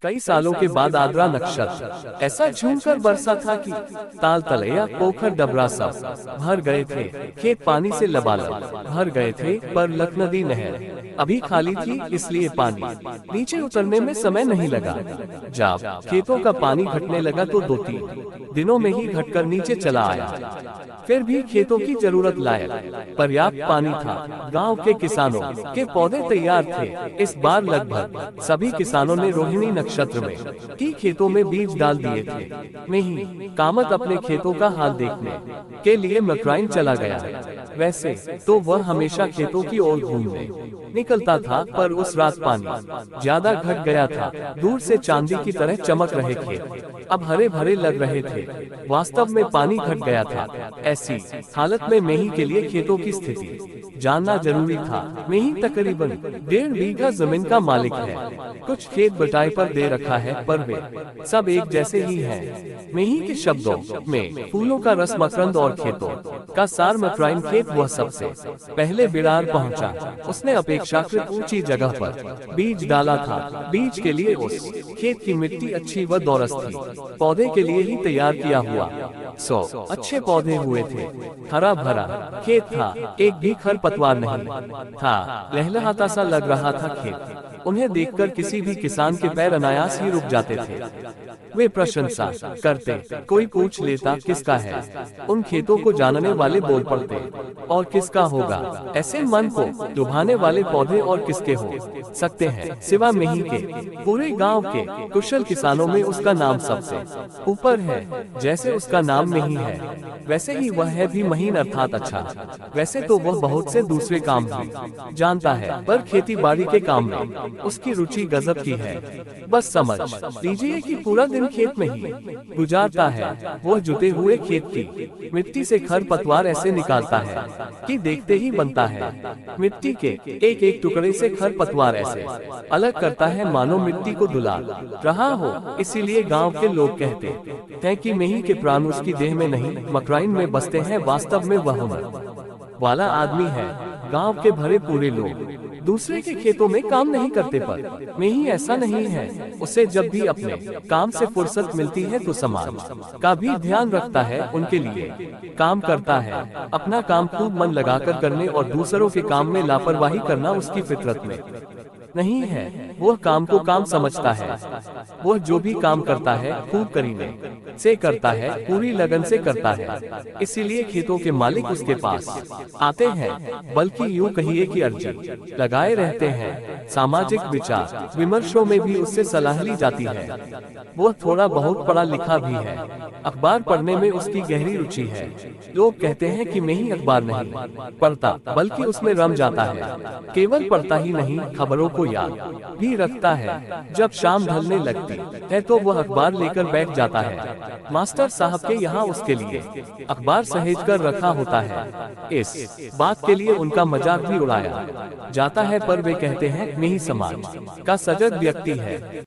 कई सालों के बाद आद्रा नक्षत्र ऐसा झूमकर बरसा था कि ताल तलैया पोखर डबरा सब भर गए थे। खेत पानी से लबालब भर गए थे, पर लखनदी नहर अभी खाली थी, इसलिए पानी नीचे उतरने में समय नहीं लगा। जब खेतों का पानी घटने लगा तो 2-3 दिनों में ही घटकर नीचे चला आया। फिर भी खेतों की जरूरत लायक पर्याप्त पानी था। गांव के किसानों के पौधे तैयार थे। इस बार लगभग सभी किसानों ने रोहिणी नक्षत्र में की खेतों में बीज डाल दिए थे। नहीं, कामत अपने खेतों का हाल देखने के लिए मकराइन चला गया। वैसे तो वह हमेशा खेतों की ओर घूमने निकलता था, पर उस रात पानी ज्यादा घट गया था। दूर से चांदी की तरह चमक रहे खेत अब हरे भरे लग रहे थे। वास्तव में पानी घट गया था। ऐसी हालत में मेही के लिए खेतों की स्थिति जानना जरूरी था। मेही तकरीबन 1.5 बीघा जमीन का मालिक है। कुछ खेत बटाई पर दे रखा है, पर वे सब एक जैसे ही हैं। मेही के शब्दों में फूलों का रस मकरंद और खेतों का सार मकराइन खेत वह सबसे पहले बिरार पहुंचा। उसने अपेक्षाकृत ऊंची जगह पर बीज डाला था। बीज के लिए उस खेत की मिट्टी अच्छी व दोरस थी। पौधे के लिए ही तैयार किया हुआ 100 अच्छे पौधे हुए थे। हरा भरा खेत था, एक भी खरपतवार नहीं था। लहलहाता सा लग रहा था खेत। उन्हें देखकर किसी भी किसान के पैर अनायास ही रुक जाते थे। वे प्रशंसा करते। कोई पूछ लेता किसका है, उन खेतों को जानने वाले बोल पड़ते, और किसका होगा। ऐसे मन को लुभाने वाले पौधे और किसके हो सकते हैं सिवा मेही के। पूरे गांव के कुशल किसानों में उसका नाम सबसे ऊपर है। जैसे उसका नाम मेही है, वैसे ही वह है भी महीन अर्थात अच्छा। वैसे तो वह बहुत से दूसरे काम भी जानता है, पर खेती बाड़ी के काम में उसकी रुचि गजब की है। बस समझ लीजिए कि पूरा दिन खेत में ही गुजारता है। वह जुते हुए खेत की मिट्टी से खरपतवार ऐसे निकालता है कि देखते ही बनता है। मिट्टी के एक एक टुकड़े से खरपतवार ऐसे अलग करता है मानो मिट्टी को धुला रहा हो। इसीलिए गांव के लोग कहते हैं कि मेही के प्राण उसकी देह में नहीं मकराइन में बसते हैं। वास्तव में वह हुनर वाला आदमी है। गांव के भरे पूरे लोग दूसरे के खेतों में काम नहीं करते, पर मेही ऐसा नहीं है। उसे जब भी अपने काम से फुर्सत मिलती है तो समाज का भी ध्यान रखता है, उनके लिए काम करता है। अपना काम खूब मन लगाकर करने और दूसरों के काम में लापरवाही करना उसकी फितरत में नहीं है। वह काम को काम समझता है। वह जो भी काम करता है खूब करीने से करता है, पूरी लगन से करता है। इसीलिए खेतों के मालिक उसके पास आते हैं, बल्कि यूं कहिए कि अर्जी लगाए रहते हैं। सामाजिक विचार विमर्शों में भी उससे सलाह ली जाती है। वह थोड़ा बहुत पढ़ा लिखा भी है। अखबार पढ़ने में उसकी गहरी रुचि है। लोग कहते हैं कि मेही अखबार नहीं पढ़ता, बल्कि उसमें रम जाता है। केवल पढ़ता ही नहीं, खबरों को याद भी रखता है। जब शाम ढलने लगती है तो वह अखबार लेकर बैठ जाता है। मास्टर साहब के यहाँ उसके लिए अखबार सहेज कर रखा होता है। इस बात के लिए उनका मजाक भी उड़ाया जाता है, पर वे कहते हैं मेही समाज का सजग व्यक्ति है।